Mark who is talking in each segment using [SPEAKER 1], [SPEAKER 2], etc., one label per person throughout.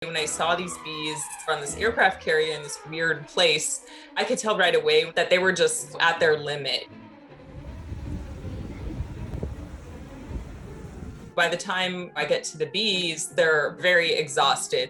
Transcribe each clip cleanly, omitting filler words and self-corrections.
[SPEAKER 1] When I saw these bees on this aircraft carrier in this weird place, I could tell right away that they were just at their limit. By the time I get to the bees, they're very exhausted.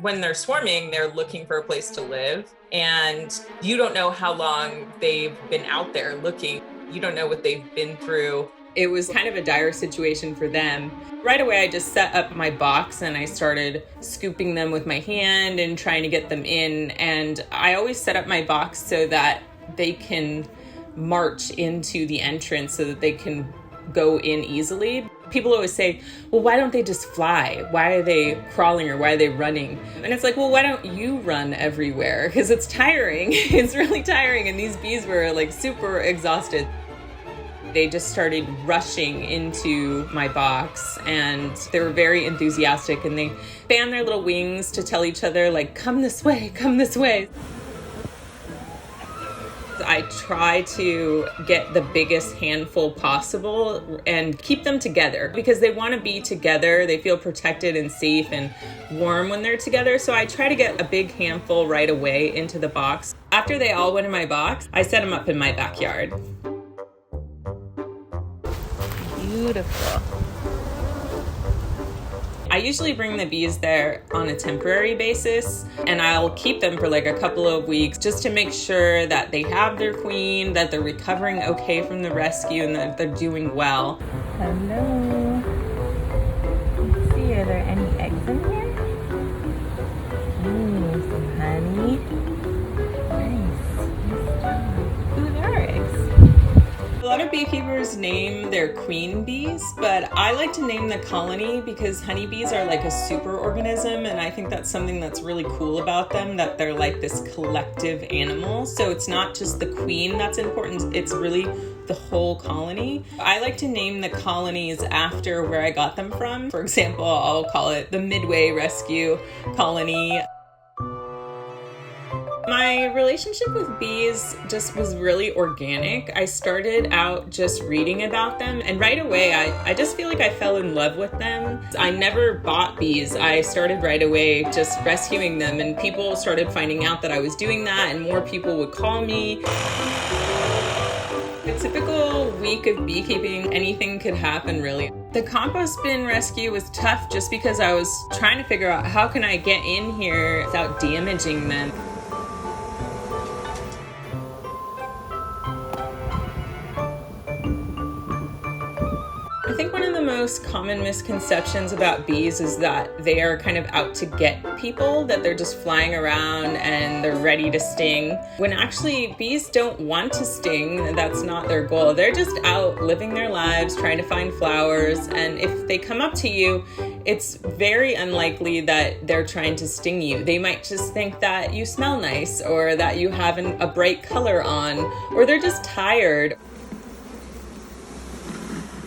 [SPEAKER 1] When they're swarming, they're looking for a place to live, and you don't know how long they've been out there looking. You don't know what they've been through. It was kind of a dire situation for them. Right away, I just set up my box and I started scooping them with my hand and trying to get them in. And I always set up my box so that they can march into the entrance so that they can go in easily. People always say, well, why don't they just fly? Why are they crawling or why are they running? And it's like, well, why don't you run everywhere? Because it's tiring. It's really tiring. And these bees were like super exhausted. They just started rushing into my box and they were very enthusiastic and they fanned their little wings to tell each other, like, come this way, come this way. I try to get the biggest handful possible and keep them together because they want to be together. They feel protected and safe and warm when they're together. So I try to get a big handful right away into the box. After they all went in my box, I set them up in my backyard. Beautiful. I usually bring the bees there on a temporary basis and I'll keep them for like a couple of weeks just to make sure that they have their queen, that they're recovering okay from the rescue and that they're doing well.
[SPEAKER 2] Hello. Let's see, are there any eggs in here? Ooh, some honey. Nice. Ooh, there are eggs.
[SPEAKER 1] A lot of beekeepers name their queen bees, but I like to name the colony because honeybees are like a super organism, and I think that's something that's really cool about them, that they're like this collective animal. So it's not just the queen that's important, it's really the whole colony. I like to name the colonies after where I got them from. For example, I'll call it the Midway Rescue Colony. My relationship with bees just was really organic. I started out just reading about them, and right away I just feel like I fell in love with them. I never bought bees. I started right away just rescuing them, and people started finding out that I was doing that, and more people would call me. A typical week of beekeeping, anything could happen really. The compost bin rescue was tough just because I was trying to figure out how can I get in here without damaging them. I think one of the most common misconceptions about bees is that they are kind of out to get people, that they're just flying around and they're ready to sting. When actually bees don't want to sting, that's not their goal. They're just out living their lives, trying to find flowers, and if they come up to you, it's very unlikely that they're trying to sting you. They might just think that you smell nice or that you have a bright color on, or they're just tired.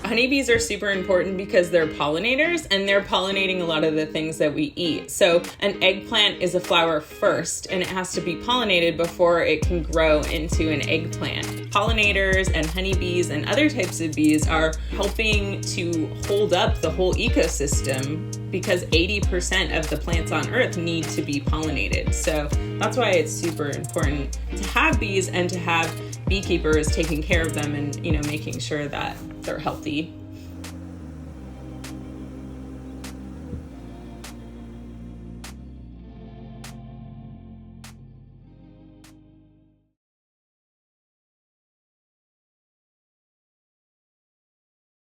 [SPEAKER 1] Honeybees are super important because they're pollinators and they're pollinating a lot of the things that we eat. So an eggplant is a flower first and it has to be pollinated before it can grow into an eggplant. Pollinators and honeybees and other types of bees are helping to hold up the whole ecosystem because 80% of the plants on Earth need to be pollinated. So that's why it's super important to have bees and to have beekeepers taking care of them and, making sure that they're healthy.